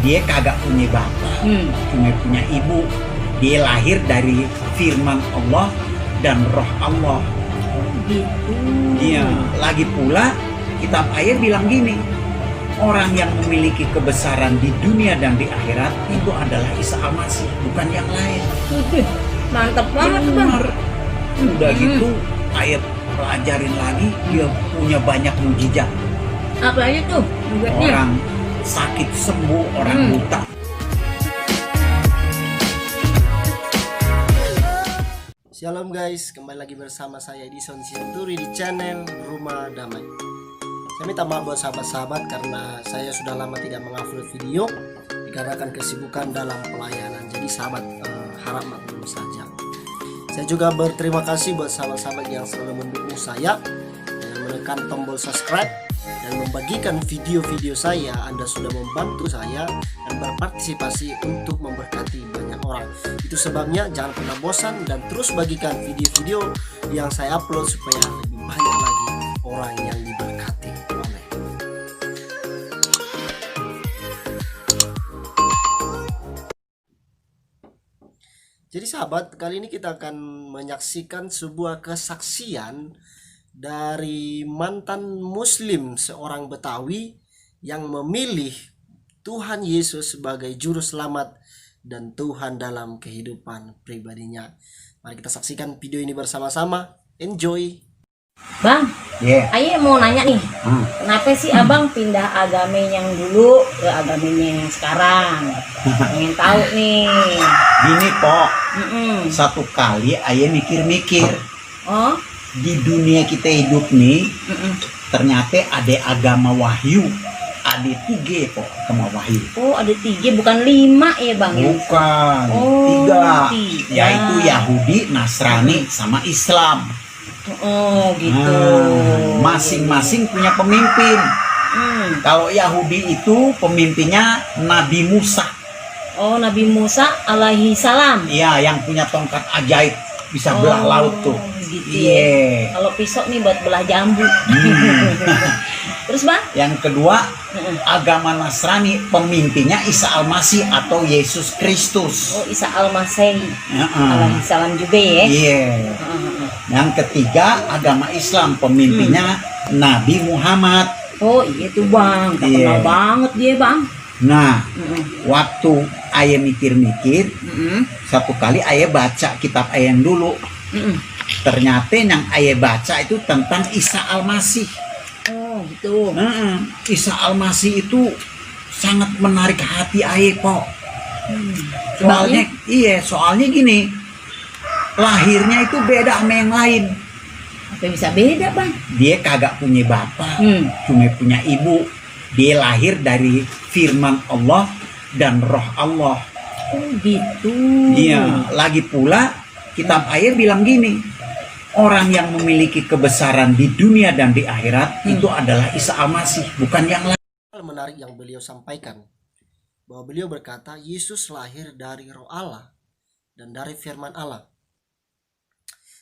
Dia kagak punya bapak, cuma punya ibu. Dia lahir dari firman Allah dan roh Allah. Gitu. Iya, lagi pula kitab ayat bilang gini, orang yang memiliki kebesaran di dunia dan di akhirat itu adalah Isa Al-Masih, bukan yang lain. Mantap banget tuh, Bang. Benar. Udah gitu ayat pelajarin lagi, dia punya banyak mujizat. Apa aja tuh mujizatnya? Orang sakit sembuh, orang buta. Shalom guys, kembali lagi bersama saya Edison Sinturi di channel Rumah Damai. Saya minta maaf buat sahabat-sahabat karena saya sudah lama tidak mengupload video dikarenakan kesibukan dalam pelayanan. Jadi sahabat harap maklum saja. Saya juga berterima kasih buat sahabat-sahabat yang selalu mendukung saya dengan menekan tombol subscribe dan membagikan video-video saya. Anda sudah membantu saya dan berpartisipasi untuk memberkati banyak orang. Itu sebabnya jangan pernah bosan dan terus bagikan video-video yang saya upload supaya lebih banyak lagi orang yang diberkati. Amin. Jadi sahabat, kali ini kita akan menyaksikan sebuah kesaksian dari mantan muslim seorang Betawi yang memilih Tuhan Yesus sebagai juru selamat dan Tuhan dalam kehidupan pribadinya. Mari kita saksikan video ini bersama-sama. Enjoy. Bang, Aye mau nanya nih, kenapa sih abang pindah agama yang dulu ke agamanya yang sekarang? Pengen tahu nih. Gini Pok, satu kali ayah mikir-mikir, Oh, di dunia kita hidup nih, ternyata ada agama wahyu, ada 3 Pok, agama wahyu. oh ada 3 bukan 5 ya bang? Bukan, Oh, 3, 3. yaitu Yahudi, Nasrani, sama Islam. Oh gitu. Masing-masing punya pemimpin. Kalau Yahudi itu pemimpinnya Nabi Musa. Oh, Nabi Musa alaihi salam. Iya, yang punya tongkat ajaib bisa belah laut tuh. Gitu Iya. ya. Kalau pisau nih buat belah jambu. Terus bang? Yang kedua, agama Nasrani pemimpinnya Isa Al-Masih atau Yesus Kristus. Oh, Isa Al-Masih Heeh. alaihi salam juga ya. Iya. Yang ketiga, agama Islam pemimpinnya Nabi Muhammad. Oh iya tuh bang, terkenal Iya. banget dia bang. Nah, waktu ayah mikir-mikir, satu kali ayah baca kitab ayah yang dulu. Ternyata yang ayah baca itu tentang Isa Al-Masih. Oh gitu. Isa Al-Masih itu sangat menarik hati ayah Pok. Soalnya gini, lahirnya itu beda sama yang lain. Apa bisa beda bang? Dia kagak punya bapak, cuma punya ibu. Dia lahir dari firman Allah dan roh Allah. Oh gitu. Iya, lagi pula kitab ayat bilang gini, orang yang memiliki kebesaran di dunia dan di akhirat itu adalah Isa Al-Masih, bukan yang lain. Hal menarik yang beliau sampaikan bahwa beliau berkata Yesus lahir dari roh Allah dan dari firman Allah.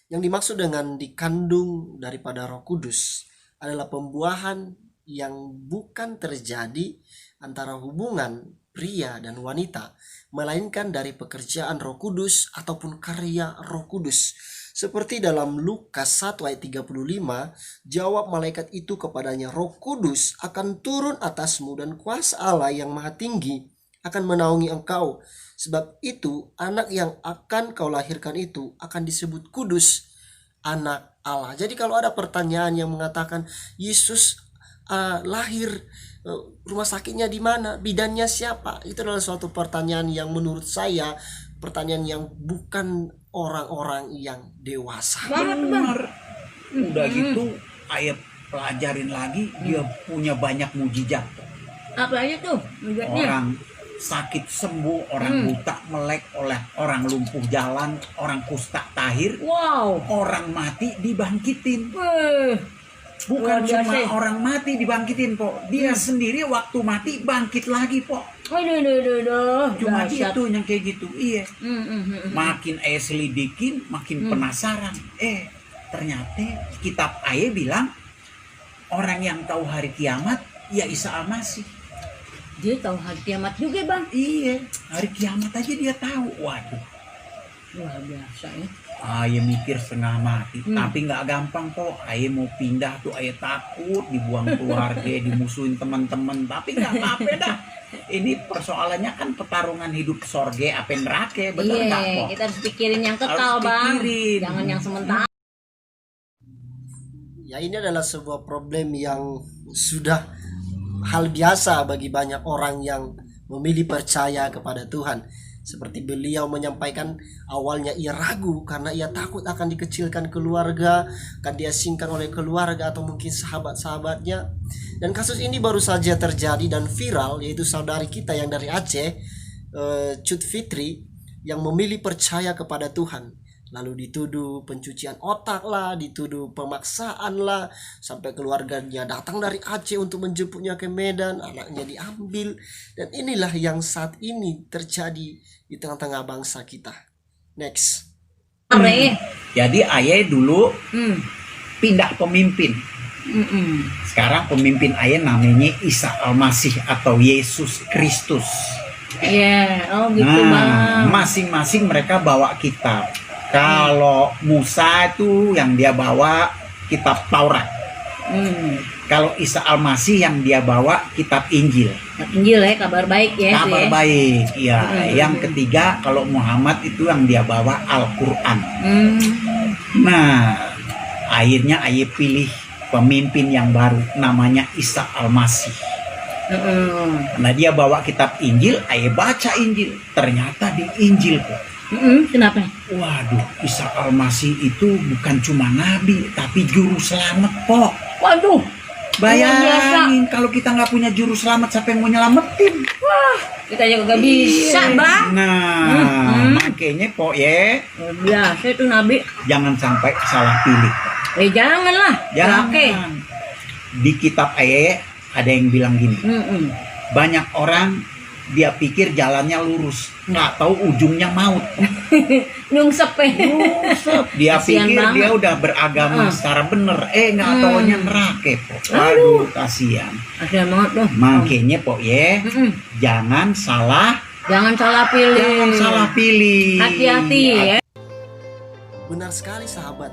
Yang dimaksud dengan dikandung daripada Roh Kudus adalah pembuahan yang bukan terjadi antara hubungan pria dan wanita, melainkan dari pekerjaan Roh Kudus ataupun karya Roh Kudus. Seperti dalam Lukas 1 ayat 35, jawab malaikat itu kepadanya, Roh Kudus akan turun atasmu dan kuasa Allah yang maha tinggi akan menaungi engkau. Sebab itu anak yang akan kau lahirkan itu akan disebut kudus, anak Allah. Jadi kalau ada pertanyaan yang mengatakan Yesus lahir, rumah sakitnya di mana, bidannya siapa, itu adalah suatu pertanyaan yang menurut saya pertanyaan yang bukan orang-orang yang dewasa. Benar. Udah gitu ayat pelajarin lagi, dia punya banyak mujizat. Apa aja tuh mujizatnya? Orang sakit sembuh, orang buta melek, oleh orang lumpuh jalan, orang kusta tahir, Wow. orang mati dibangkitin. Bukan Luar cuma biasa. orang mati dibangkitin Pok, dia sendiri waktu mati bangkit lagi Pok. Cuma Dahsyat. itu yang kayak gitu. Iya. Makin ayah selidikin, makin penasaran. Ternyata kitab ayah bilang orang yang tahu hari kiamat ya Isa Al-Masih. Dia tahu hari kiamat juga bang. Iya, hari kiamat aja dia tahu. Waduh, Luar biasa ya. ayah mikir setengah mati, Hmm. tapi nggak gampang kok. Ayah mau pindah tuh, ayah takut dibuang keluarga, dimusuhin teman-teman. Tapi nggak apa-apa dah. Ini persoalannya kan pertarungan hidup sorge apa neraka, betul nggak Iya, kok? kita harus pikirin yang kekal Harus bang. pikirin. Jangan yang sementara. Ya, ini adalah sebuah problem yang sudah hal biasa bagi banyak orang yang memilih percaya kepada Tuhan. Seperti beliau menyampaikan, awalnya ia ragu karena ia takut akan dikecilkan keluarga, akan diasingkan oleh keluarga atau mungkin sahabat-sahabatnya. Dan kasus ini baru saja terjadi dan viral, yaitu saudari kita yang dari Aceh, Cut Fitri, yang memilih percaya kepada Tuhan. Lalu dituduh pencucian otak lah, dituduh pemaksaan lah, sampai keluarganya datang dari Aceh untuk menjemputnya ke Medan, anaknya diambil. Dan inilah yang saat ini terjadi di tengah-tengah bangsa kita. Next. Jadi ayah dulu Hmm. pindah pemimpin. Mm-mm. Sekarang pemimpin ayah namanya Isa Al-Masih atau Yesus Kristus. Iya, oh gitu Nah, bang. masing-masing mereka bawa kitab. Kalau Musa itu yang dia bawa kitab Taurat. Hmm. Kalau Isa Al-Masih yang dia bawa kitab Injil. Injil ya, kabar baik ya. itu Kabar ya. baik. Ya, Hmm. yang ketiga kalau Muhammad itu yang dia bawa Al-Qur'an. Hmm. Nah, akhirnya ayah pilih pemimpin yang baru namanya Isa Al-Masih. Mm-mm. Nah, dia bawa kitab Injil, ayah baca Injil. Ternyata di Injil kok. Kenapa? Waduh, Isa Al-Masih itu bukan cuma nabi, tapi juru selamat kok. Waduh, Bayangin kalau kita nggak punya juru selamat, siapa yang mau nyelamatin? kita juga gak bisa bang. Nah, makanya kok ya, Luar biasa itu nabi. jangan sampai salah pilih. Janganlah. Jangan. Oke. Di kitab ayat ada yang bilang gini, banyak orang dia pikir jalannya lurus, nggak tahu ujungnya maut. Nyungsep ya. Dia Kasian pikir banget. dia udah beragama secara bener, nggak taunya neraka kok. Waduh, kasihan. Kasian banget tuh. Makanya kok ya, jangan salah Jangan salah pilih. Jangan salah pilih. Hati-hati ya. Benar sekali sahabat.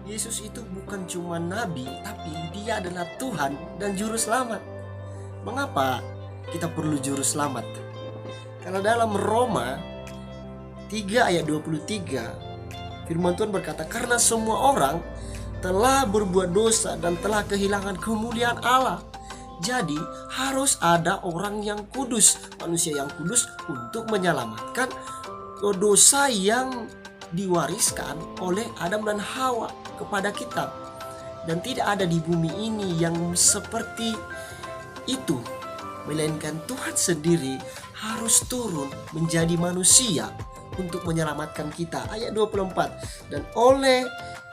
Yesus itu bukan cuma nabi, tapi dia adalah Tuhan dan juru selamat. Mengapa kita perlu juru selamat? Karena dalam Roma 3 ayat 23 firman Tuhan berkata, karena semua orang telah berbuat dosa dan telah kehilangan kemuliaan Allah. Jadi harus ada orang yang kudus, manusia yang kudus untuk menyelamatkan dosa yang diwariskan oleh Adam dan Hawa kepada kita. Dan tidak ada di bumi ini yang seperti itu, melainkan Tuhan sendiri harus turun menjadi manusia untuk menyelamatkan kita. Ayat 24, dan oleh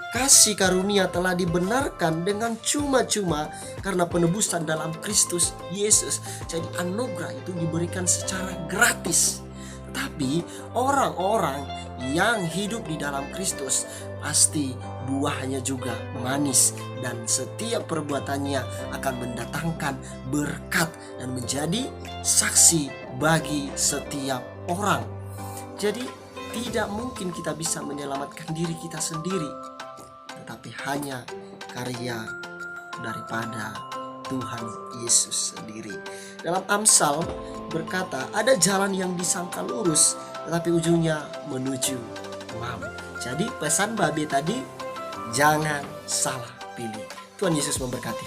kasih karunia telah dibenarkan dengan cuma-cuma karena penebusan dalam Kristus Yesus. Jadi anugerah itu diberikan secara gratis. Tapi orang-orang yang hidup di dalam Kristus pasti buahnya juga manis, dan setiap perbuatannya akan mendatangkan berkat dan menjadi saksi bagi setiap orang. Jadi tidak mungkin kita bisa menyelamatkan diri kita sendiri, tetapi hanya karya daripada Tuhan Yesus sendiri. Dalam Amsal berkata, ada jalan yang disangka lurus, tetapi ujungnya menuju maut. Jadi pesan Babe tadi, jangan salah pilih. Tuhan Yesus memberkati.